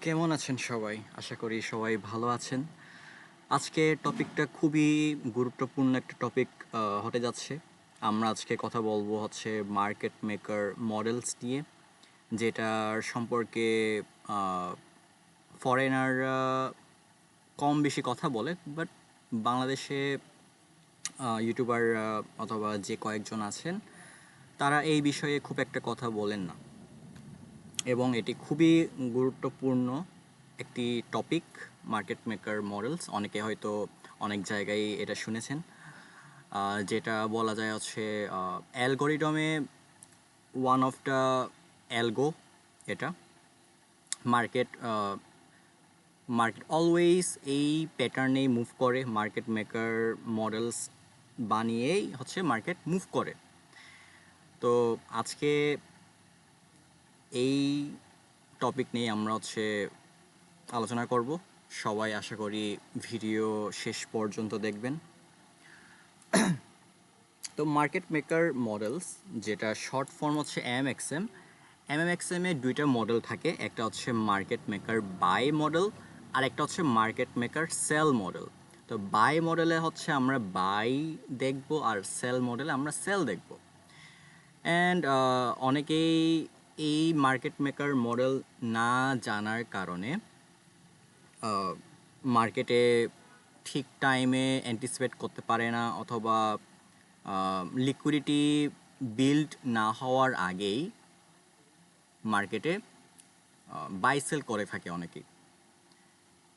কেমন আছেন সবাই? আশা করি সবাই ভালো আছেন। আজকে টপিকটা খুবই গুরুত্বপূর্ণ একটা টপিক হতে যাচ্ছে। আমরা আজকে কথা বলবো হচ্ছে মার্কেট মেকার মডেলস নিয়ে, যেটার সম্পর্কে আ ফরেনাররা কম বেশি কথা বলে। বাট বাংলাদেশে ইউটিউবাররা অথবা যে কয়েকজন আছেন, তারা এই বিষয়ে খুব একটা কথা বলেন না। এবং এটি খুবই গুরুত্বপূর্ণ একটি টপিক, মার্কেট মেকার মডেলস। অনেকে হয়তো অনেক জায়গায় এটা শুনেছেন। যেটা বলা যায় হচ্ছে অ্যালগোরিদমে ওয়ান অফ দ্য অ্যালগো। এটা মার্কেট মার্কেট অলওয়েজ এই প্যাটার্নেই মুভ করে। মার্কেট মেকার মডেলস বানিয়েই হচ্ছে মার্কেট মুভ করে। তো আজকে এই টপিক নিয়ে আমরা হচ্ছে আলোচনা করব। সবাই আশা করি ভিডিও শেষ পর্যন্ত দেখবেন। তো মার্কেট মেকার মডেলস, যেটা শর্ট ফর্ম হচ্ছে এমএমএক্সএম। এমএমএক্সএম এ দুইটা মডেল থাকে, একটা হচ্ছে মার্কেট মেকার বাই মডেল আর একটা হচ্ছে মার্কেট মেকার সেল মডেল। তো বাই মডেলে হচ্ছে আমরা বাই দেখব আর সেল মডেলে আমরা সেল দেখব। অ্যান্ড অনেকেই এই মার্কেট মেকার মডেল না জানার কারণে মার্কেটে ঠিক টাইমে অ্যান্টিসিপেট করতে পারে না, অথবা লিকুইডিটি বিল্ড না হওয়ার আগেই মার্কেটে বাই সেল করে থাকে অনেকেই।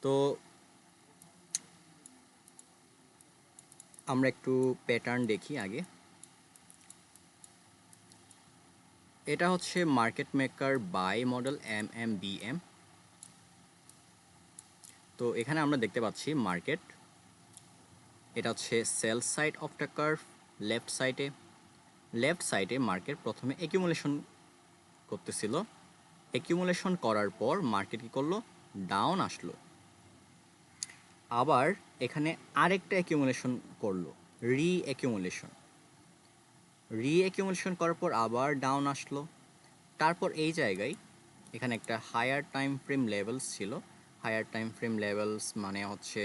তো আমরা একটু প্যাটার্ন দেখি আগে। এটা হচ্ছে market maker buy model MMBM. তো এখানে আমরা দেখতে পাচ্ছি মার্কেট, এটা হচ্ছে sell side of the curve. Left সাইডে মার্কেট প্রথমে অ্যাকিউমুলেশন করতেছিল। অ্যাকিউমুলেশন করার পর মার্কেট কী করলো? ডাউন আসলো। আবার এখানে আরেকটা অ্যাকিউমুলেশন করলো, রি অ্যাকিউমুলেশন করার পর আবার ডাউন আসলো। তারপর এই জায়গায় এখানে একটা হায়ার টাইম ফ্রেম লেভেলস ছিল। হায়ার টাইম ফ্রেম লেভেলস মানে হচ্ছে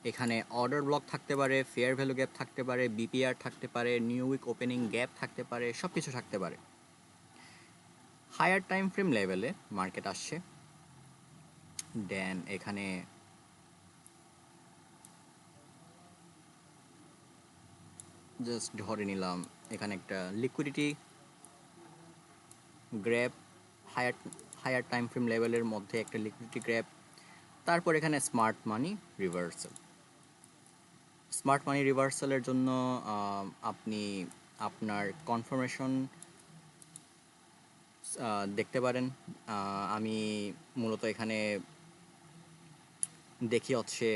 এখানে অর্ডার ব্লক থাকতে পারে, ফেয়ার ভ্যালু গ্যাপ থাকতে পারে, বিপিআর থাকতে পারে, নিউ উইক ওপেনিং গ্যাপ থাকতে পারে, সব কিছু থাকতে পারে। হায়ার টাইম ফ্রেম লেভেলে মার্কেট আসছে। দেন এখানে জাস্ট ধরে নিলাম এখানে একটা liquidity grab, higher higher time frame লেভেলের মধ্যে একটা লিকুইডিটি গ্র্যাপ। তারপর এখানে স্মার্ট মানি রিভার্সালের জন্য আপনি আপনার কনফার্মেশন দেখতে পারেন। আমি মূলত এখানে দেখি হচ্ছে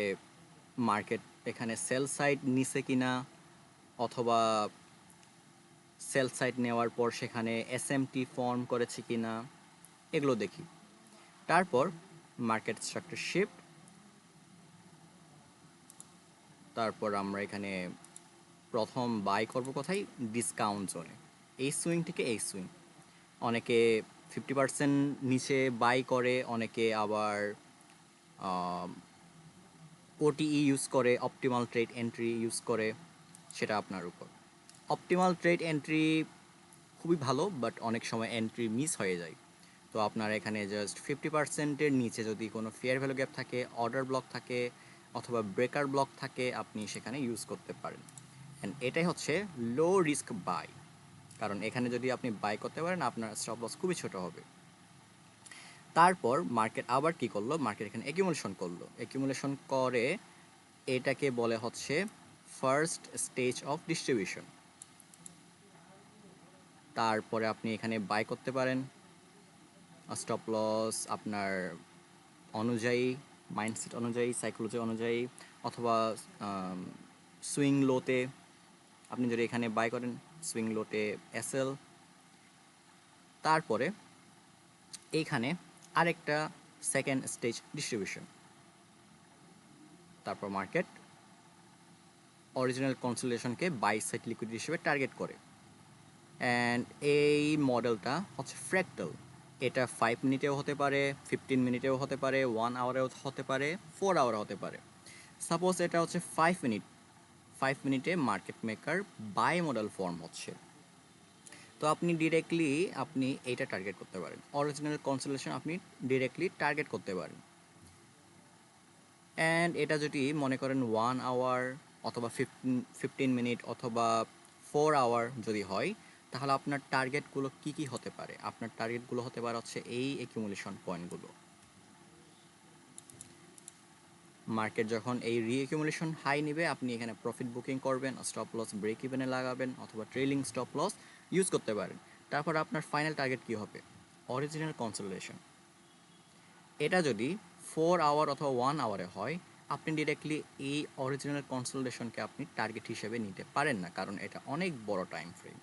মার্কেট এখানে সেল সাইড নিছে কিনা, অথবা সেল সাইড নেওয়ার পর সেখানে এসএমটি ফর্ম করেছে কিনা, এগুলো দেখি। তারপর মার্কেট স্ট্রাকচার শিফট। তারপর আমরা এখানে প্রথম বাই করব কোথায়? ডিসকাউন্ট জোনে, এই সুইং থেকে এই সুইং। অনেকে 50% নিচে বাই করে, অনেকে আবার ওটিই ইউজ করে, অপটিমাল ট্রেড এন্ট্রি ইউজ করে, সেটা আপনার উপর। অপটিমাল ট্রেড এন্ট্রি খুবই ভালো, বাট অনেক সময় এন্ট্রি মিস হয়ে যায়। তো আপনার এখানে জাস্ট 50%-এর নিচে যদি কোনো ফেয়ার ভ্যালু গ্যাপ থাকে, অর্ডার ব্লক থাকে, অথবা ব্রেকার ব্লক থাকে, আপনি সেখানে ইউজ করতে পারেন। অ্যান্ড এটাই হচ্ছে লো রিস্ক বাই, কারণ এখানে যদি আপনি বাই করতে পারেন আপনার স্টপ লস খুবই ছোট হবে। তারপর মার্কেট আবার কি করলো? মার্কেট এখানে অ্যাকিউমুলেশন করে, এটাকে বলে হচ্ছে ফার্স্ট স্টেজ অফ ডিস্ট্রিবিউশন। তারপরে আপনি এখানে বাই করতে পারেন স্টপ লস আপনার অনুযায়ী, মাইন্ডসেট অনুযায়ী, সাইকোলজি অনুযায়ী, অথবা সুইং লোতে আপনি যদি এখানে বাই করেন, সুইং লোতে এসএল। তারপরে এইখানে আরেকটা সেকেন্ড স্টেজ ডিস্ট্রিবিউশন। তারপর মার্কেট অরিজিনাল কনসোলিডেশনকে বাই সাইড লিকুইডিটি হিসেবে টার্গেট করে। অ্যান্ড এই মডেলটা হচ্ছে ফ্র্যাক্টাল। এটা 5 মিনিটেও হতে পারে, 15 মিনিটেও হতে পারে, 1 আওয়ারেও হতে পারে, 4 আওয়ারে হতে পারে। সাপোজ এটা হচ্ছে 5 মিনিটে market maker buy model form হচ্ছে, তো আপনি ডিরেক্টলি আপনি এইটা টার্গেট করতে পারেন। অরিজিনাল কনসোলেশন আপনি ডিরেক্টলি টার্গেট করতে পারেন। অ্যান্ড এটা যদি মনে করেন 1 আওয়ার অথবা 15 মিনিট অথবা 4 আওয়ার যদি হয়, তাহলে আপনার টার্গেটগুলো কী কী হতে পারে? আপনার টার্গেটগুলো হতে পারে হচ্ছে এই অ্যাকিউমুলেশন পয়েন্টগুলো। মার্কেট যখন এই রিঅ্যাকিউমুলেশন হাই নেবে, আপনি এখানে প্রফিট বুকিং করবেন, স্টপ লস ব্রেক ইভেনে লাগাবেন অথবা ট্রেলিং স্টপ লস ইউজ করতে পারেন। তারপর আপনার ফাইনাল টার্গেট কী হবে? Original consolidation. এটা যদি 4 আওয়ার অথবা 1 আওয়ারে হয়, আপনি ডিরেক্টলি এই অরিজিনাল কনসোলিডেশনকে আপনি টার্গেট হিসেবে নিতে পারেন না, কারণ এটা অনেক বড় টাইম ফ্রেম।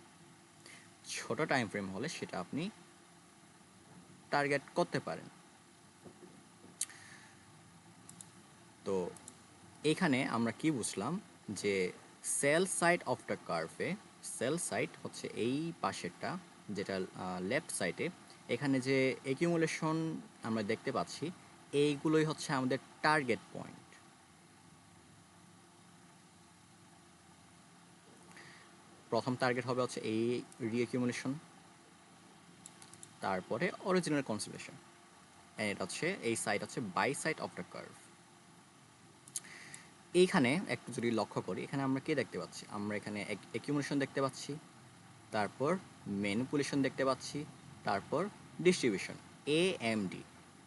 ছোট টাইম ফ্রেম হলে সেটা আপনি টার্গেট করতে পারেন। তো এখানে আমরা কি বুঝলাম যে সেল সাইড অফ দ্য কার্ভে, সেল সাইড হচ্ছে এই পাশেরটা, যেটা লেফট সাইডে, এখানে যে অ্যাকিউমুলেশন আমরা দেখতে পাচ্ছি, এইগুলোই হচ্ছে আমাদের টার্গেট পয়েন্ট। প্রথম টার্গেট হবে হচ্ছে এই রিঅ্যাকিউমুলেশন, তারপরে অরিজিনাল কনসোলেশন, এন্ড এটা হচ্ছে এই সাইড হচ্ছে buy side of the curve. এইখানে একটু যদি লক্ষ্য করি, এখানে আমরা কি দেখতে পাচ্ছি? আমরা এখানে অ্যাকিউমুলেশন দেখতে পাচ্ছি, তারপর ম্যানিপুলেশন দেখতে পাচ্ছি, তারপর ডিস্ট্রিবিউশন, AMD।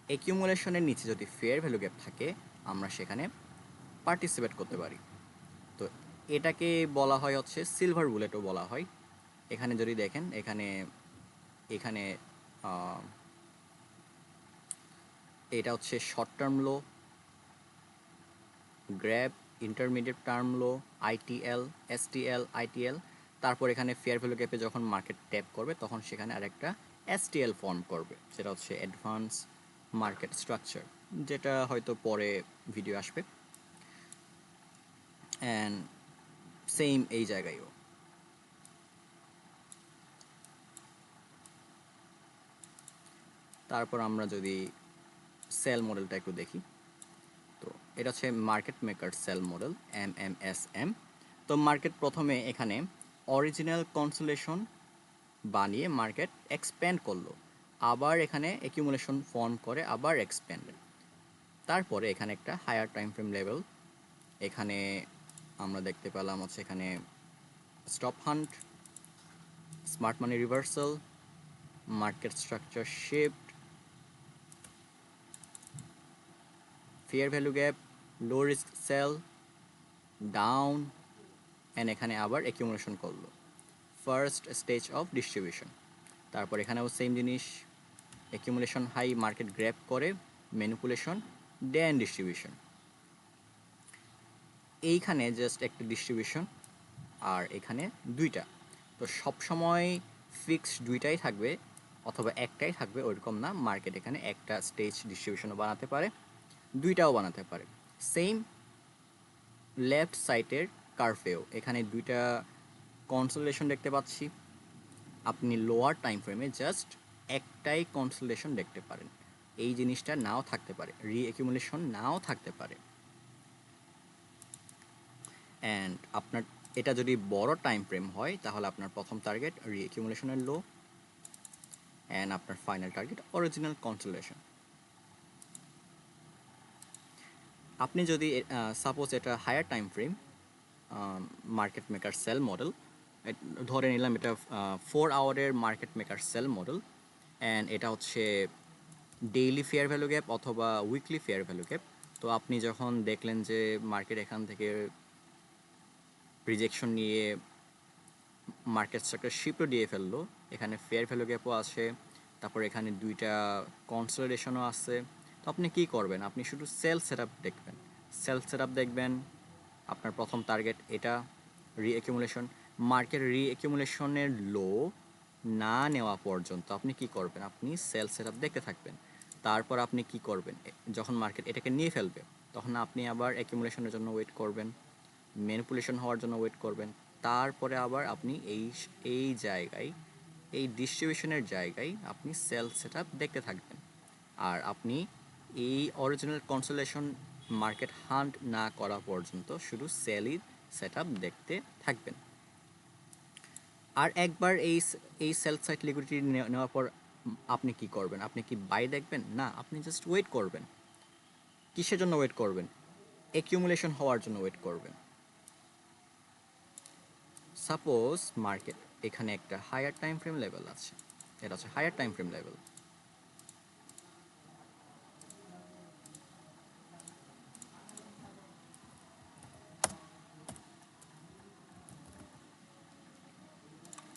অ্যাকিউমুলেশনের নিচে যদি ফেয়ার ভ্যালু গ্যাপ থাকে, আমরা সেখানে পার্টিসিপেট করতে পারি। তো এটাকে বলা হয় হচ্ছে সিলভার বুলেটও বলা হয়। এখানে যদি দেখেন, এখানে এখানে এটা হচ্ছে শর্ট টার্ম লো, গ্র্যাব, ইন্টারমিডিয়েট টার্ম লো, ITL, STL, ITL। তারপর এখানে ফেয়ার ভ্যালু গ্যাপে যখন মার্কেট ট্যাপ করবে, তখন সেখানে আরেকটা STL ফর্ম করবে, সেটা হচ্ছে অ্যাডভান্স মার্কেট স্ট্রাকচার, যেটা হয়তো পরে ভিডিও আসবে। অ্যান্ড সেম এই জায়গায়ও। তারপর আমরা যদি সেল মডেলটা একটু দেখি, তো এটা হচ্ছে market maker sell model, MMSM। তো মার্কেট প্রথমে এখানে অরিজিনাল কনসোলেশন বানিয়ে মার্কেট এক্সপ্যান্ড করলো, আবার এখানে অ্যাকিউমুলেশন ফর্ম করে আবার এক্সপ্যান্ড। তারপরে এখানে একটা হায়ার টাইম ফ্রেম লেভেল, এখানে আমরা দেখতে পেলাম হচ্ছে এখানে stop hunt, smart money reversal, market structure shift, fair value gap, low risk sell, down, and এখানে আবার অ্যাকিউমুলেশন করলো, ফার্স্ট স্টেজ অফ ডিস্ট্রিবিউশন। তারপর এখানেও সেম জিনিস, অ্যাকিউমুলেশন হাই, মার্কেট গ্র্যাব করে, ম্যানিপুলেশন, দেন ডিস্ট্রিবিউশন। এইখানে জাস্ট একটা ডিস্ট্রিবিউশন আর এখানে দুইটা। তো সবসময় ফিক্সড দুইটাই থাকবে অথবা একটাই থাকবে ওইরকম না, মার্কেট এখানে একটা স্টেজ ডিস্ট্রিবিউশনও বানাতে পারে, দুইটাও বানাতে পারে। সেম লেফট সাইডের কার্ভেও এখানে দুইটা কনসোলিডেশন দেখতে পাচ্ছি। আপনি লোয়ার টাইম ফ্রেমে জাস্ট একটাই কনসোলিডেশন দেখতে পারেন, এই জিনিসটা নাও থাকতে পারে, রিঅ্যাকিউমুলেশন নাও থাকতে পারে। অ্যান্ড আপনার এটা যদি বড় টাইম ফ্রেম হয়, তাহলে আপনার প্রথম টার্গেট রিঅ্যাকিউমুলেশনের লো, অ্যান্ড আপনার ফাইনাল টার্গেট অরিজিনাল কনসোলিডেশন। আপনি যদি সাপোজ এটা higher time frame market maker sell model, ধরে নিলাম এটা 4 আওয়ারের market maker sell model, and এটা হচ্ছে ডেইলি ফেয়ার ভ্যালু গ্যাপ অথবা উইকলি ফেয়ার ভ্যালু গ্যাপ। তো আপনি যখন দেখলেন যে মার্কেট এখান থেকে রিজেকশন নিয়ে মার্কেট স্ট্রাকচার শিফটও দিয়ে ফেললো, এখানে ফেয়ার ভ্যালু গ্যাপও আছে, তারপর এখানে দুইটা কনসোলিডেশনও আছে, তো আপনি কি করবেন? আপনি শুধু সেল সেটআপ দেখবেন, সেল সেটআপ দেখবেন। আপনার প্রথম টার্গেট এটা রিঅ্যাকিউমুলেশন, মার্কেট রিঅ্যাকিউমুলেশনের লো না নেওয়া পর্যন্ত আপনি কি করবেন? আপনি সেল সেটআপ দেখতে থাকবেন। তারপর আপনি কি করবেন? যখন মার্কেট এটাকে নিয়ে ফেলবে, তখন আপনি আবার অ্যাকিউমুলেশনের জন্য ওয়েট করবেন, ম্যানিপুলেশন হওয়ার জন্য ওয়েট করবেন, তারপরে আবার আপনি এই জায়গায়, এই ডিস্ট্রিবিউশনের জায়গায় আপনি সেল সেটআপ দেখতে থাকবেন। আর আপনি এই অরিজিনাল কনসোলেশন মার্কেট হান্ট না করা পর্যন্ত শুধু সেলই সেটআপ দেখতে থাকবেন। আর একবার এই সেল সাইড লিকুইডিটি নেওয়ার পর আপনি কি করবেন? আপনি কি বাই দেখবেন? না, আপনি জাস্ট ওয়েট করবেন। কিসের জন্য ওয়েট করবেন? অ্যাকিউমুলেশন হওয়ার জন্য ওয়েট করবেন। সাপোজ মার্কেট এখানে একটা হায়ার টাইম ফ্রেম লেভেল আছে, এটা হচ্ছে higher time frame level.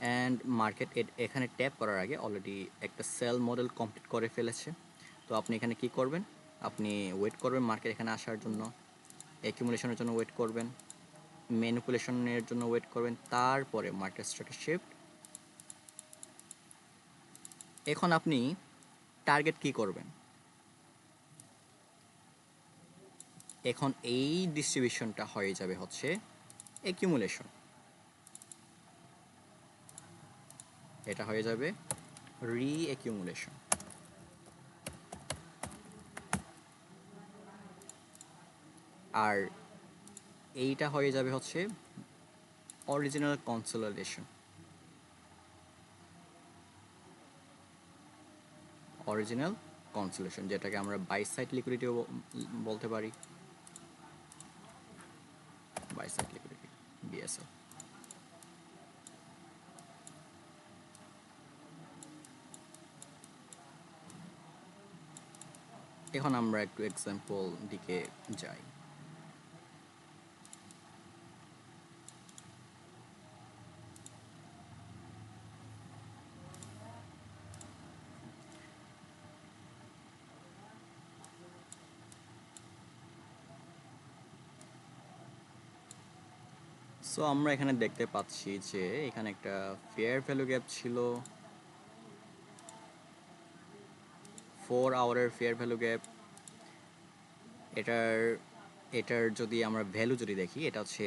And market এখানে ট্যাপ করার আগে অলরেডি একটা সেল মডেল কমপ্লিট করে ফেলেছে। তো আপনি এখানে কি করবেন? আপনি ওয়েট করবেন মার্কেট এখানে আসার জন্য, অ্যাকিউমুলেশনের জন্য ওয়েট করবেন, ম্যানিপুলেশনের জন্য ওয়েট করবেন, তারপরে মার্কেট স্ট্রাকচার শিফট। এখন আপনি টার্গেট কি করবেন? এখন এই ডিস্ট্রিবিউশনটা হয়ে যাবে হচ্ছে অ্যাকিউমুলেশন, এটা হয়ে যাবে রি-অ্যাকিউমুলেশন। আর এইটা হয়ে যাবে হচ্ছে অরিজিনাল কনসোলিডেশন। অরিজিনাল কনসোলেশন যেটাকে আমরা বাই সাইড লিকুইডিটিও বলতে পারি, বাই সাইড লিকুইডিটি বিএসএল। এখন আমরা একটু এক্সাম্পল দিকে যাই। সো আমরা এখানে দেখতে পাচ্ছি যে এখানে একটা ফেয়ার ভ্যালু গ্যাপ ছিল, 4 আওয়ারের ফেয়ার ভ্যালু গ্যাপ। এটার এটার যদি আমরা ভ্যালু যদি দেখি, এটা হচ্ছে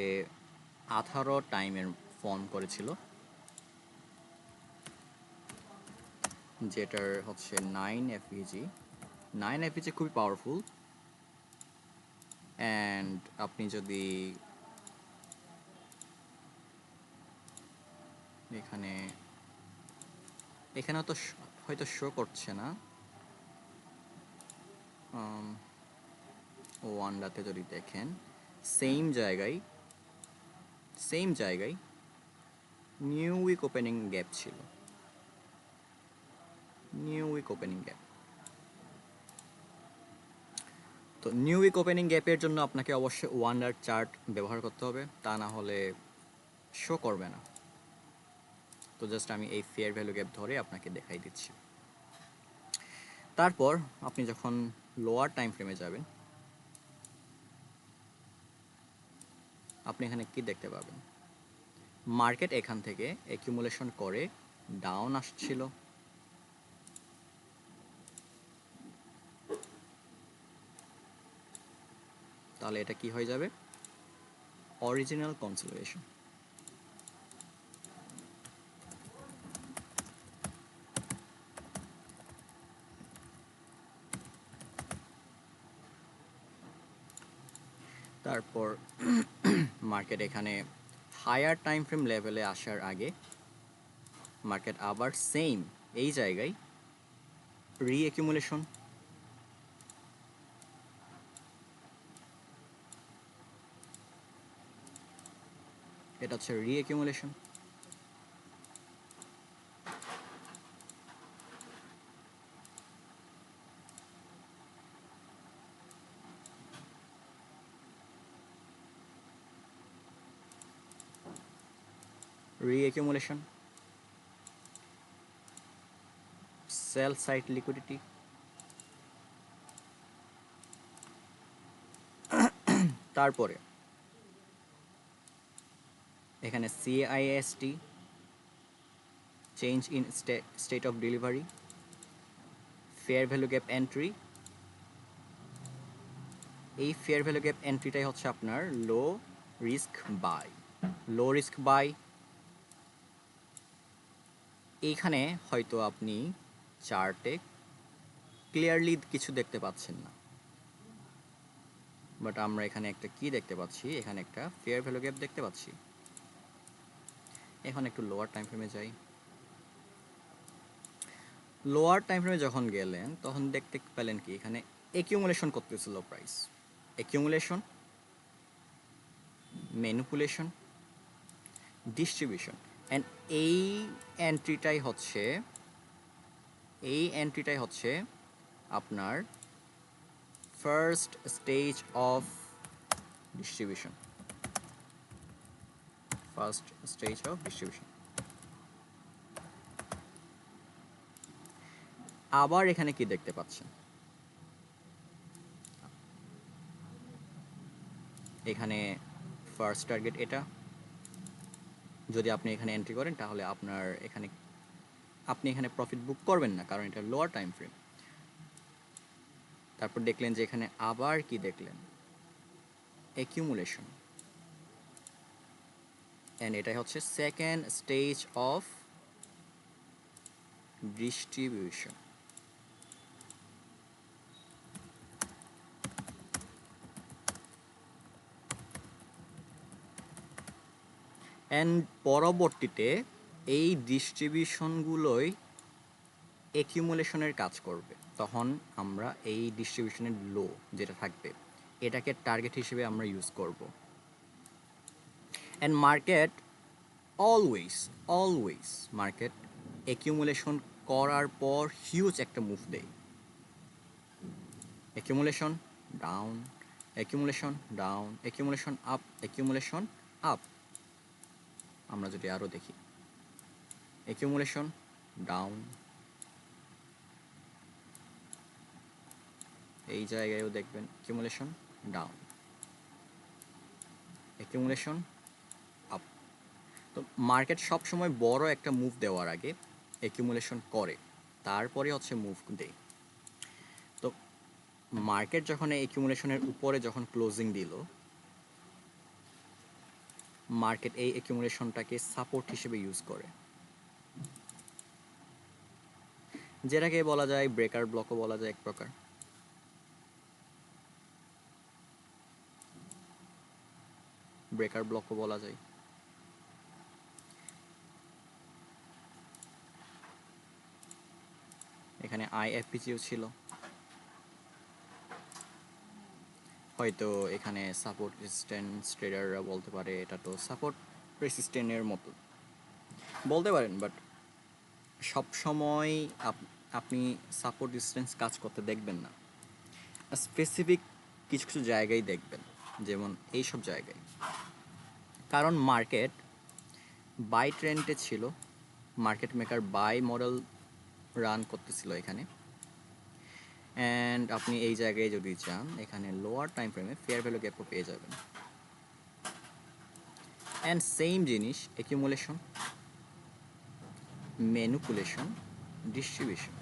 18 টাইমের ফর্ম করেছিল, যেটার হচ্ছে 9 এফইজি। 9 এফইজি খুবই পাওয়ারফুল। অ্যান্ড আপনি যদি এখানেও তো হয়তো শো করছে না, ওয়ানডাতে যদি দেখেন সেম জায়গায় নিউ উইক ওপেনিং গ্যাপ ছিল, নিউ উইক ওপেনিং গ্যাপ। তো নিউ উইক ওপেনিং গ্যাপের জন্য আপনাকে অবশ্যই ওয়ান্ডার চার্ট ব্যবহার করতে হবে, তা না হলে শো করবে না। তো জাস্ট আমি এই ফেয়ার ভ্যালু গ্যাপ ধরে আপনাকে দেখাই দিচ্ছি। তারপর আপনি যখন লোয়ার টাইম ফ্রেমে যাবেন, আপনি এখানে কি দেখতে পাবেন? মার্কেট এখান থেকে অ্যাকিউমুলেশন করে ডাউন আসছিল, তাহলে এটা কি হয়ে যাবে? Original consolidation. তারপর মার্কেট এখানে হায়ার টাইম ফ্রেম লেভেলে আসার আগে মার্কেট আবার সেম এই জায়গায় রি-অ্যাকিউমুলেশন, এটা হচ্ছে reaccumulation. Reaccumulation, sell side liquidity, তারপরে এখানে CISD, change in state of delivery, fair value gap entry. এই ফেয়ার ভ্যালু গ্যাপ এন্ট্রিটাই হচ্ছে আপনার low risk buy. Low risk buy, এইখানে হয়তো আপনি চার্টে ক্লিয়ারলি কিছু দেখতে পাচ্ছেন না, বাট আমরা এখানে একটা কি দেখতে পাচ্ছি, এখানে একটা ফেয়ার ভ্যালু গ্যাপ দেখতে পাচ্ছি। এখন একটু লোয়ার টাইম ফ্রেমে যাই। লোয়ার টাইম ফ্রেমে যখন গেলেন তখন দেখতে পেলেন কি এখানে অ্যাকিউমুলেশন করতেছিল price, accumulation, manipulation, distribution. And এই এন্ট্রিটাই হচ্ছে আপনার first stage of distribution, first stage of distribution. আবার এখানে কি দেখতে পাচ্ছেন, এখানে ফার্স্ট টার্গেট এটা, যদি আপনি এখানে এন্ট্রি করেন তাহলে আপনি এখানে প্রফিট বুক করবেন না, কারণ এটা লোয়ার টাইম ফ্রেম। তারপর দেখলেন যে এখানে আবার কি দেখলেন, অ্যাকিউমুলেশন, অ্যান্ড এটাই হচ্ছে second stage of distribution. And পরবর্তীতে এই ডিস্ট্রিবিউশনগুলোই অ্যাকিউমুলেশনের কাজ করবে, তখন আমরা এই ডিস্ট্রিবিউশনের লো যেটা থাকবে এটাকে টার্গেট হিসেবে আমরা ইউজ করব। And market always market accumulation করার পর হিউজ একটা মুভ দেয়, accumulation down, accumulation down, accumulation up, accumulation up. আমরা যদি আরও দেখি, অ্যাকিউমুলেশন ডাউন, এই জায়গায়ও দেখবেন অ্যাকিউমুলেশন ডাউন, অ্যাকিউমুলেশন আপ। তো মার্কেট সবসময় বড় একটা মুভ দেওয়ার আগে অ্যাকিউমুলেশন করে, তারপরে হচ্ছে মুভ দেয়। তো মার্কেট যখন এই অ্যাকিউমুলেশনের উপরে যখন ক্লোজিং দিল, মার্কেট এই অ্যাকিউমুলেশনটাকে সাপোর্ট হিসেবে ইউজ করে, যেটাকে বলা যায় ব্রেকার ব্লকও বলা যায় এক প্রকার। ব্রেকার ব্লকও বলা যায়। এখানে আইএফপিজিও ছিল, হয়তো এখানে সাপোর্ট রেসিস্ট্যান্স ট্রেডাররা বলতে পারে এটা তো সাপোর্ট রেসিস্ট্যান্টের মতো বলতে পারেন, বাট সবসময় আপনি সাপোর্ট রেসিস্ট্যান্স কাজ করতে দেখবেন না, স্পেসিফিক কিছু কিছু জায়গায় দেখবেন, যেমন এইসব জায়গায়। কারণ মার্কেট বাই ট্রেন্ডে ছিল, market maker buy model run করতেছিল এখানে। অ্যান্ড আপনি এই জায়গায় যদি চান, এখানে লোয়ার টাইম ফ্রেমে ফেয়ার ভ্যালু গ্যাপও পেয়ে যাবেন। অ্যান্ড সেম জিনিস অ্যাকিউমুলেশন, ম্যানিপুলেশন, ডিস্ট্রিবিউশন।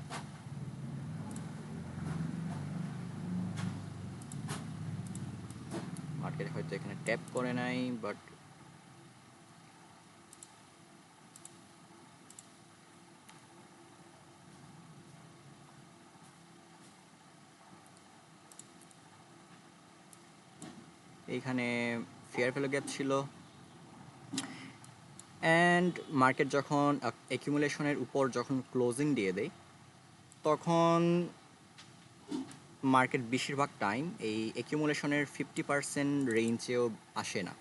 মার্কেট হয়তো এখানে ট্যাপ করে নাই, বাট এইখানে ফেয়ার ভ্যালু গ্যাপ ছিল। অ্যান্ড মার্কেট যখন অ্যাকিউমুলেশনের উপর যখন ক্লোজিং দিয়ে দেয়, তখন মার্কেট বেশিরভাগ টাইম এই অ্যাকিউমুলেশনের 50% রেঞ্জেও আসে না।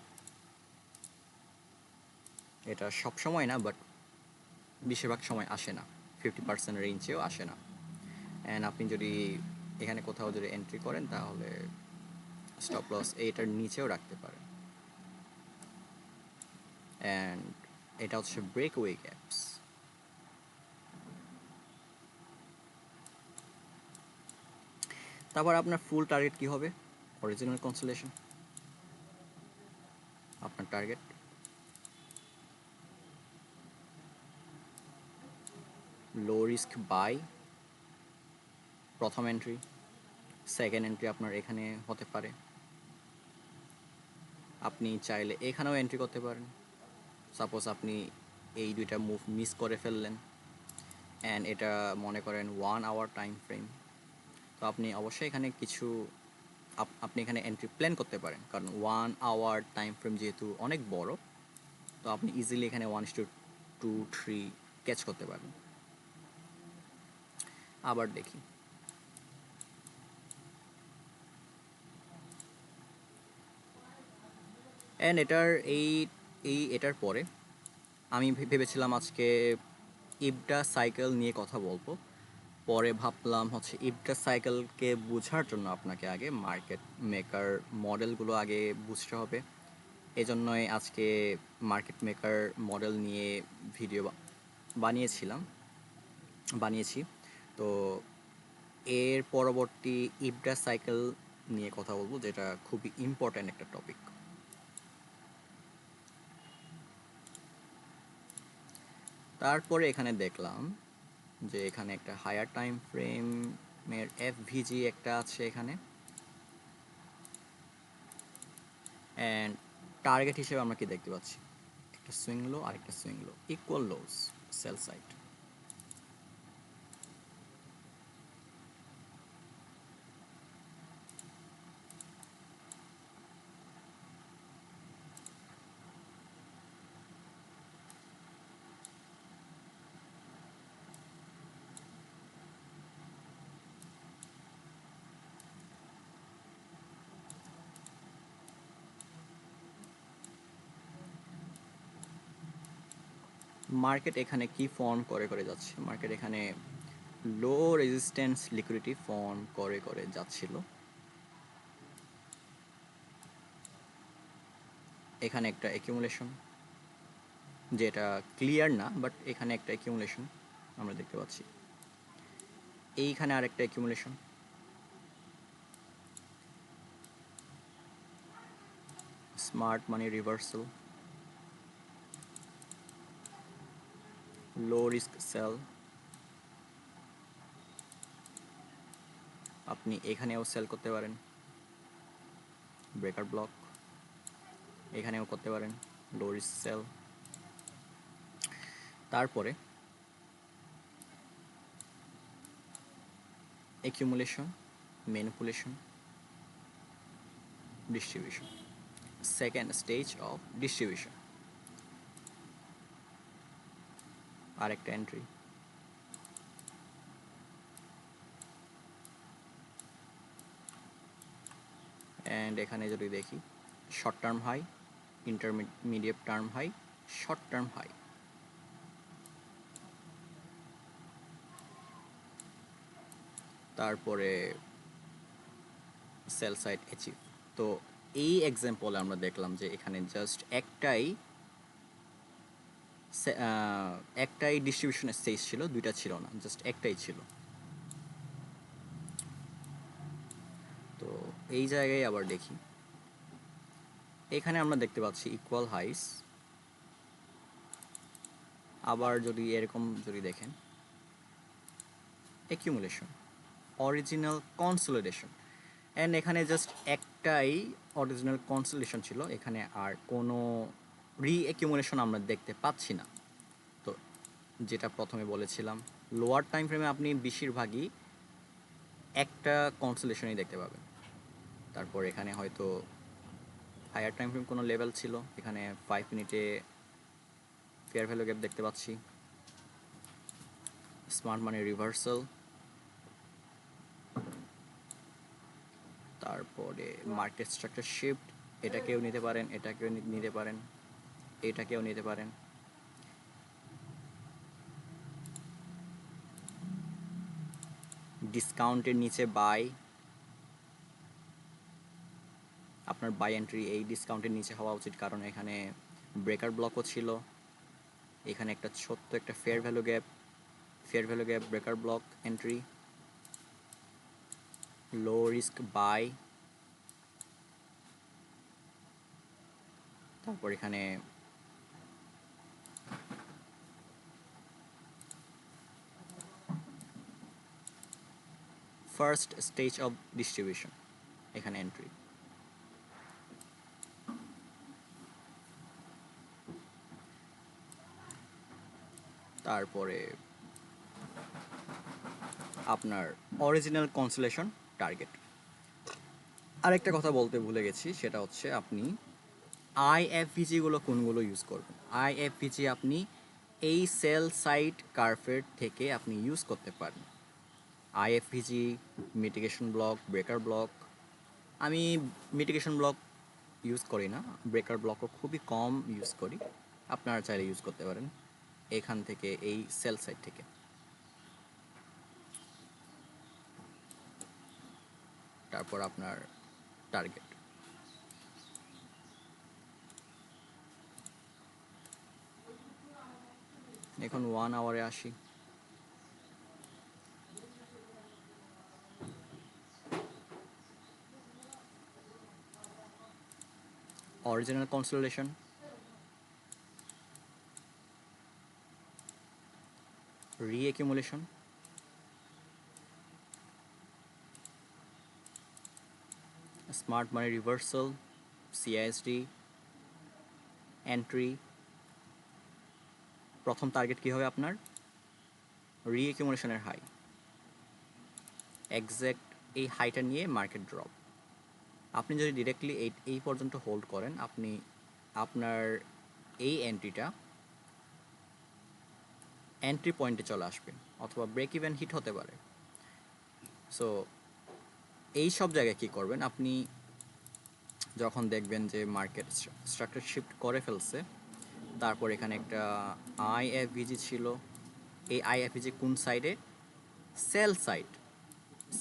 এটা সব সময় না, বাট বেশিরভাগ সময় আসে না, 50% রেঞ্জেও আসে না। অ্যান্ড আপনি যদি এখানে কোথাও যদি এন্ট্রি করেন তাহলে স্টপ লস এইটার নিচেও রাখতে পারেন। অ্যান্ড এটা হচ্ছে ব্রেকওয়ে গ্যাপস। তারপর আপনার ফুল টার্গেট কি হবে, অরিজিনাল কনসোলেশন আপনার টার্গেট। লো রিস্ক বাই প্রথম এন্ট্রি, সেকেন্ড এন্ট্রি আপনার এখানে হতে পারে। আপনি চাইলে এখানেও এন্ট্রি করতে পারেন। সাপোজ আপনি এই দুইটা মুভ মিস করে ফেললেন অ্যান্ড এটা মনে করেন 1 আওয়ার টাইম ফ্রেম, তো আপনি অবশ্যই এখানে কিছু আপনি এখানে এন্ট্রি প্ল্যান করতে পারেন, কারণ 1 আওয়ার টাইম ফ্রেম যেহেতু অনেক বড়, তো আপনি ইজিলি এখানে 1:2, 3 ক্যাচ করতে পারেন। আবার দেখি, অ্যান্ড এটার পরে আমি ভেবেছিলাম আজকে ইবডা সাইকেল নিয়ে কথা বলবো। পরে ভাবলাম হচ্ছে ইবডা সাইকেলকে বোঝার জন্য আপনাকে আগে মার্কেট মেকার মডেলগুলো আগে বুঝতে হবে। এজন্যই আজকে মার্কেট মেকার মডেল নিয়ে ভিডিও বানিয়েছি। তো এর পরবর্তী ইবডা সাইকেল নিয়ে কথা বলবো, যেটা খুবই ইম্পর্ট্যান্ট একটা টপিক। তারপরে এখানে দেখলাম যে এখানে একটা হায়ার টাইম ফ্রেমের এফভিজি একটা আছে এখানে, অ্যান্ড টার্গেট হিসেবে আমরা কি দেখতে পাচ্ছি, একটা সুইং লো আর একটা swing low, equal lows, sell side. Market এখানে কি ফর্ম করে যাচ্ছে, মার্কেট এখানে লো রেজিস্ট্যান্স লিকুইডিটি ফর্ম করে যাচ্ছিল। এখানে একটা অ্যাকিউমুলেশন, যেটা ক্লিয়ার না, বাট এখানে একটা অ্যাকিউমুলেশন আমরা দেখতে পাচ্ছি। এইখানে আরেকটা accumulation, smart money reversal, low risk sell. আপনি এখানেও সেল করতে পারেন, ব্রেকার ব্লক, এখানেও করতে পারেন লো রিস্ক সেল। তারপরে accumulation, manipulation, distribution, second stage of distribution, আরেকটা এন্ট্রি। অ্যান্ড এখানে যদি দেখি, short term high, intermediate term high, short term high. তারপরে সেল সাইড অ্যাচিভ। তো এই এক্সাম্পলে আমরা দেখলাম যে এখানে জাস্ট একটাই ডিস্ট্রিবিউশন স্টেজ ছিল, দুইটা ছিল না, জাস্ট একটাই ছিল। তো এই জায়গায় আবার দেখি, এখানে আমরা দেখতে পাচ্ছি ইকুয়াল হাইস। আবার যদি এরকম যদি দেখেন, অ্যাকিউমুলেশন, অরিজিনাল কনসোলিডেশন, অ্যান্ড এখানে জাস্ট একটাই অরিজিনাল কনসোলিডেশন ছিল, এখানে আর কোনো রি-অ্যাকিউমুলেশন আমরা দেখতে পাচ্ছি না। তো যেটা প্রথমে বলেছিলাম, লোয়ার টাইম ফ্রেমে আপনি বেশিরভাগই একটা কনসোলেশনই দেখতে পাবেন। তারপর এখানে হয়তো হায়ার টাইম ফ্রেম কোনো লেভেল ছিল, এখানে 5 মিনিটে ফেয়ার ভ্যালু গ্যাপ দেখতে পাচ্ছি, স্মার্ট মানি রিভার্সাল। তারপরে মার্কেট স্ট্রাকচার শিফট, এটাকেও নিতে পারেন, এটাকেও নিতে পারেন, এটাকেও নিতে পারেন। ডিসকাউন্টের নিচে বাই, আপনার বাই এন্ট্রি এই ডিসকাউন্টের নিচে হওয়া উচিত, কারণ এখানে ব্রেকার ব্লকও ছিল। এখানে একটা ছোট্ট একটা fair value gap breaker block entry, low risk buy. তারপর এখানে ফার্স্ট স্টেজ অফ ডিস্ট্রিবিউশন, এখানে এন্ট্রি। তারপরে আপনার অরিজিনাল কনসোলেশন টার্গেট। আরেকটা কথা বলতে ভুলে গেছি, সেটা হচ্ছে আপনি আইএফভিজিগুলো কোনগুলো ইউজ করবেন। আইএফভিজি আপনি এই সেল সাইট কার্ভের থেকে আপনি ইউজ করতে পারেন। আইএফভিজি, মিটিগেশন ব্লক, ব্রেকার ব্লক। আমি মিটিগেশন ব্লক ইউজ করি না, ব্রেকার ব্লকও খুবই কম ইউজ করি। আপনারা চাইলে ইউজ করতে পারেন এখান থেকে, এই সেল সাইট থেকে। তারপর আপনার টার্গেট। এখন 1 আওয়ারে আসি। Original consolation, reaccumulation, smart money reversal, CISD, entry. প্রথম টার্গেট কী হবে আপনার? রি-অ্যাকুমুলেশনের হাই, এক্স্যাক্ট এই হাইটা নিয়ে মার্কেট ড্রপ। আপনি যদি ডিরেক্টলি এই পর্যন্ত হোল্ড করেন, আপনি আপনার এই এন্ট্রিটা এন্ট্রি পয়েন্টে চলে আসবে, অথবা ব্রেক ইভেন হিট হতে পারে। সো এই সব জায়গায় কী করবেন, আপনি যখন দেখবেন যে মার্কেট স্ট্রাকচার শিফট করে ফেলছে, তারপর এখানে একটা আইএফভিজি ছিল, এই আইএফভিজি কোন সাইডে? Sell side,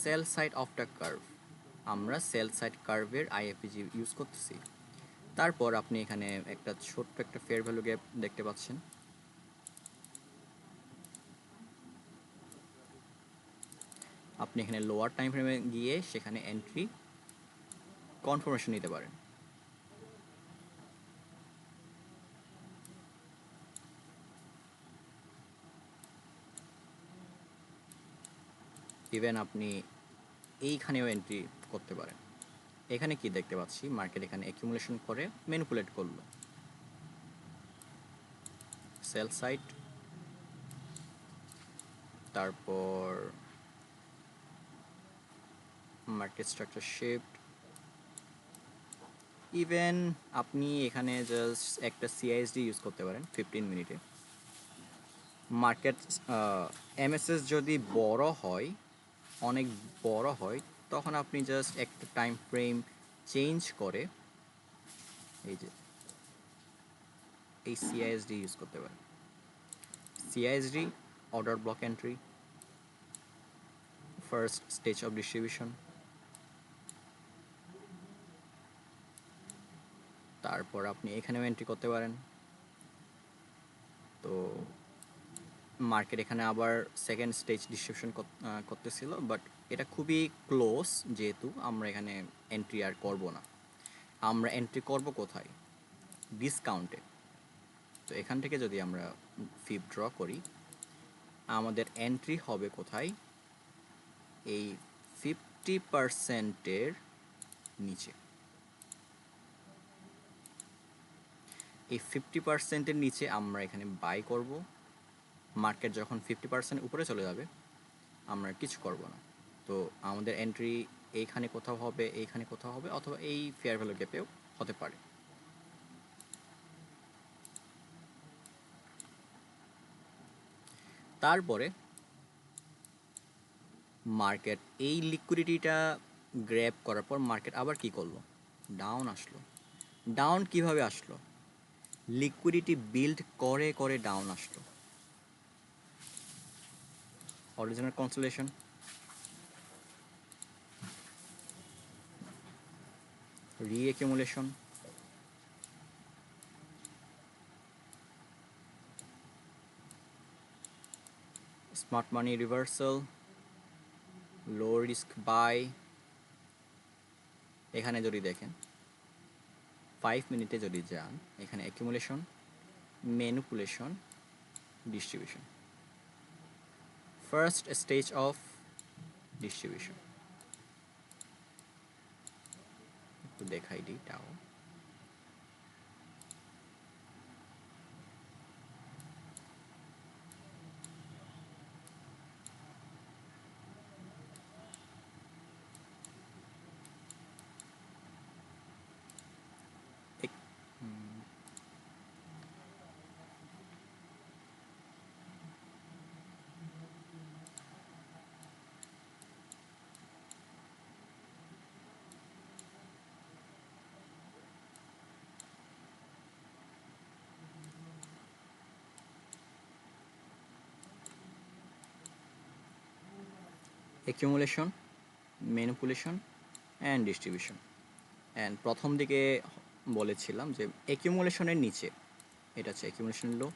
sell side of the curve. আমরা সেল সাইড কার্ভের আইএফভিজি ইউজ করতেছি। তারপর আপনি এখানে একটা ছোট্ট একটা ফেয়ার ভ্যালু গ্যাপ দেখতে পাচ্ছেন। আপনি এখানে লোয়ার টাইম ফ্রেমে গিয়ে সেখানে এন্ট্রি কনফার্মেশন নিতে পারেন। ইভেন আপনি এইখানেও এন্ট্রি করতে পারেন। এখানে কি দেখতে পাচ্ছি, মার্কেট এখানে অ্যাকুমুলেশন করে ম্যানিপুলেট করলো, সেল সাইড, তারপর মার্কেট স্ট্রাকচার শিফট। ইভেন আপনি এখানে জাস্ট একটা সিআইএসডি ইউজ করতে পারেন 15 মিনিটে। মার্কেট এমএসএস যদি বড় হয়, অনেক বড় হয়, তখন আপনি জাস্ট একটা টাইম ফ্রেম চেঞ্জ করে এই যে এই সিআইএসডি ইউজ করতে পারেন। CISD, order block entry, first stage of distribution. তারপর আপনি এখানেও এন্ট্রি করতে পারেন। তো মার্কেট এখানে আবার সেকেন্ড স্টেজ ডিস্ট্রিবিউশন করতেছিল, বাট এটা খুবই ক্লোজ, যেহেতু আমরা এখানে এন্ট্রি আর করব না। আমরা এন্ট্রি করব কোথায়? ডিসকাউন্টে। তো এখান থেকে যদি আমরা ফিপ ড্র করি, আমাদের এন্ট্রি হবে কোথায়? এই 50%-এর নিচে। এই 50%-এর নিচে আমরা এখানে বাই করব। মার্কেট যখন 50% উপরে চলে যাবে, আমরা কিছু করব না। তো আমাদের এন্ট্রি এইখানে কোথাও হবে, এইখানে কোথাও হবে, অথবা এই ফেয়ার ভ্যালু গ্যাপেও হতে পারে। তারপরে মার্কেট এই লিকুইডিটিটা গ্র্যাব করার পর মার্কেট আবার কি করলো? ডাউন আসলো। ডাউন কিভাবে আসলো? লিকুইডিটি বিল্ড করে করে ডাউন আসলো। Original consolation, reaccumulation, smart money reversal, low risk buy. এখানে যদি দেখেন 5 মিনিটে যদি যান, এখানে accumulation, manipulation, distribution, first stage of distribution. একটু দেখাই দিই তাও। Accumulation, manipulation and distribution. And প্রথম দিকে বলেছিলাম যে অ্যাকিউমুলেশনের নিচে, এটা হচ্ছে অ্যাকিউমুলেশন লো,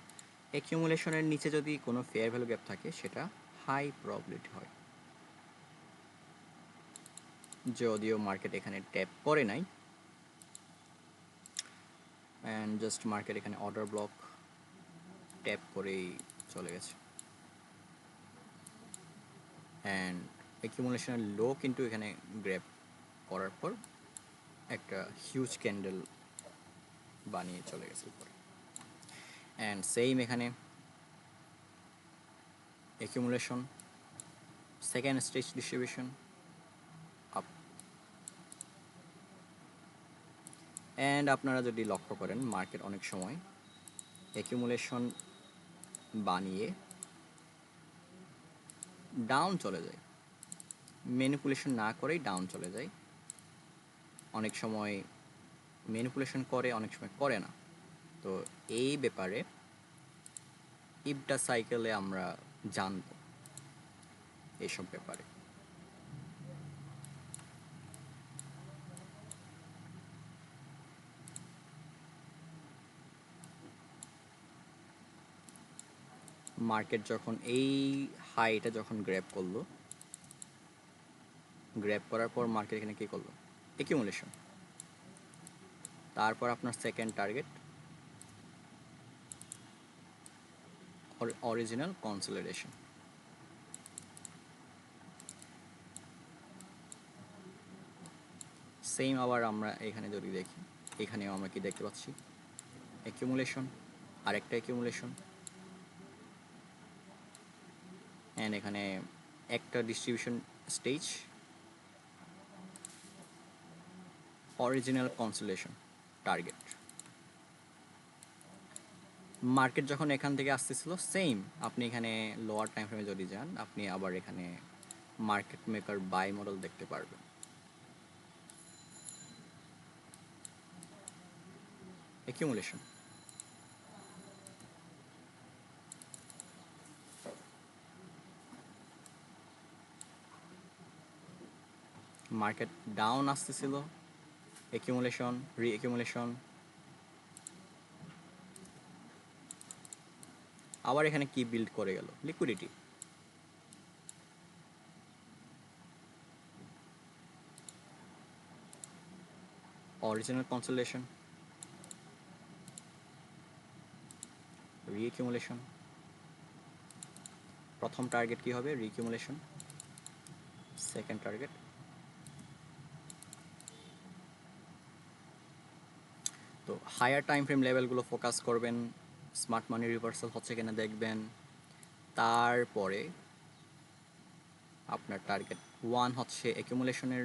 অ্যাকিউমুলেশনের নিচে যদি কোনো ফেয়ার ভ্যালু গ্যাপ থাকে সেটা হাই প্রবাবিলিটি হয়। যদিও মার্কেট এখানে ট্যাপ করে নাই, অ্যান্ড জাস্ট মার্কেট এখানে অর্ডার ব্লক ট্যাপ করেই চলে গেছে। অ্যান্ড অ্যাকিউমুলেশনের লো কিন্তু এখানে গ্র্যাব করার পর একটা হিউজ ক্যান্ডেল বানিয়ে চলে গেছে উপরে। অ্যান্ড সেম এখানে accumulation, second stage distribution up. And আপনারা যদি লক্ষ্য করেন মার্কেট অনেক সময় অ্যাকিউমুলেশন বানিয়ে ডাউন চলে যায়, ম্যানিপুলেশন না করেই ডাউন চলে যায়। অনেক সময় ম্যানিপুলেশন করে, অনেক সময় করে না। তো এই ব্যাপারে ইবটা সাইকেলে আমরা জানব এইসব ব্যাপারে। মার্কেট যখন এই হাইটা যখন গ্র্যাব করলো, গ্র্যাব করার পর মার্কেট এখানে কী করলো, অ্যাকিউমুলেশন। তারপর আপনার second target original consolidation. Same আবার আমরা এখানে যদি দেখি, এখানেও আমরা কি দেখতে পাচ্ছি, অ্যাকিউমুলেশন, আরেকটা অ্যাকিউমুলেশন, অ্যান্ড এখানে একটা distribution stage, original consolation target. Market যখন এখান থেকে আসতেছিল সেম, আপনি এখানে লোয়ার টাইম ফ্রেমে যদি যান আপনি আবার এখানে মার্কেট মেকার বাই মডেল দেখতে পারবেন। অ্যাকিউমুলেশন, মার্কেট ডাউন আসতেছিল, অ্যাকিউমুলেশন, রি অ্যাকিউমুলেশন, আবার এখানে কি বিল্ড করে গেল, লিকুইডিটি। অরিজিনাল কনসলেশন, রি অ্যাকিউমুলেশন, প্রথম টার্গেট কি হবে, রি অ্যাকিউমুলেশন, সেকেন্ড টার্গেট। তো হায়ার টাইম ফ্রেম লেভেলগুলো ফোকাস করবেন, স্মার্ট মানি রিভার্সাল হচ্ছে কিনা দেখবেন। তারপরে আপনার টার্গেট ওয়ান হচ্ছে অ্যাকিউমুলেশনের,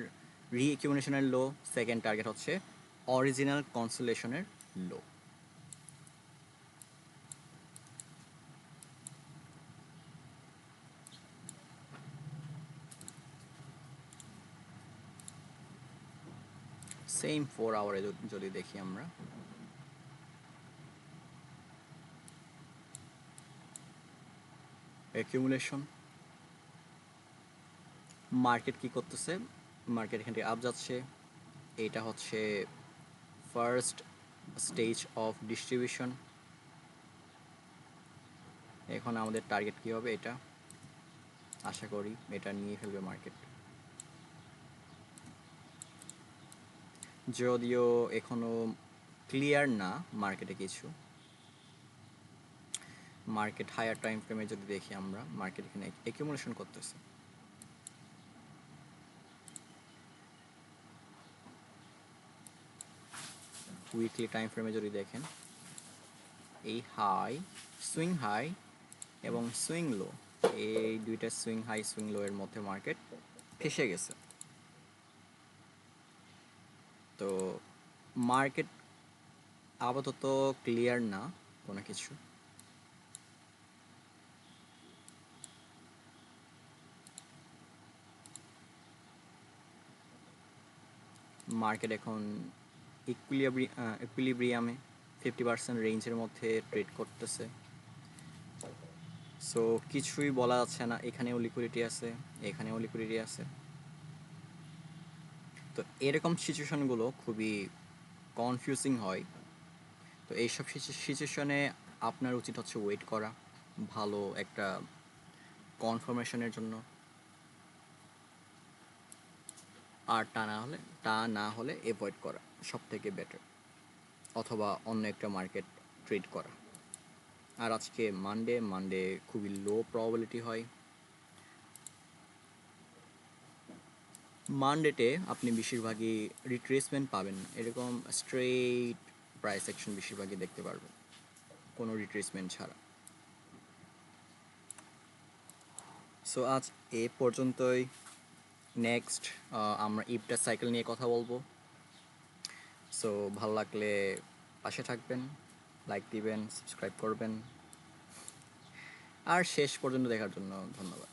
রি অ্যাকিউমুলেশনের লো, সেকেন্ড টার্গেট হচ্ছে অরিজিনাল কনসোলেশনের লো। সেম 4 আওয়ারে যদি দেখি আমরা, অ্যাকিউমুলেশন, মার্কেট কি করতেছে, মার্কেট এখান থেকে আপ যাচ্ছে, এটা হচ্ছে ফার্স্ট স্টেজ অফ ডিস্ট্রিবিউশন। এখন আমাদের টার্গেট কি হবে, এটা আশা করি এটা নিয়ে ফেলবে মার্কেট, যদিও এখনো ক্লিয়ার না মার্কেটে কিছু। মার্কেট হায়ার টাইম ফ্রেমে যদি দেখি আমরা, মার্কেট এখানে অ্যাকিউমুলেশন করতেছে। উইকলি টাইম ফ্রেমে যদি দেখেন, এই হাই, সুইং হাই এবং সুইং লো, এই দুইটা সুইং হাই সুইং লো এর মধ্যে মার্কেট ফেসে গেছে। তো মার্কেট আপাতত ক্লিয়ার না কোনো কিছু। মার্কেট এখন ইকুইলিব্রিয়ামে 50% রেঞ্জের মধ্যে ট্রেড করতেছে। সো কিছুই বলা যাচ্ছে না, এখানেও লিকুইডিটি আছে, এখানেও লিকুইডিটি আছে। তো এরকম সিচুয়েশনগুলো খুবই কনফিউজিং হয়। তো এইসব সিচুয়েশনে আপনার উচিত হচ্ছে ওয়েট করা, ভালো একটা কনফার্মেশনের জন্য। আর তা না হলে এভয়েড করা সব থেকে বেটার, অথবা অন্য একটা মার্কেট ট্রেড করা। আর আজকে মানডে খুবই লো প্রবাবিলিটি হয়। মানডেতে আপনি বেশিরভাগই রিট্রেসমেন্ট পাবেন না, এরকম স্ট্রেইট প্রাইস অ্যাকশন বেশিরভাগই দেখতে পারবেন, কোনো রিট্রেসমেন্ট ছাড়া। সো আজ এ পর্যন্তই। নেক্সট আমরা ইপটা সাইকেল নিয়ে কথা বলবো। সো ভালো লাগলে পাশে থাকবেন, লাইক দিবেন, সাবস্ক্রাইব করবেন। আর শেষ পর্যন্ত দেখার জন্য ধন্যবাদ।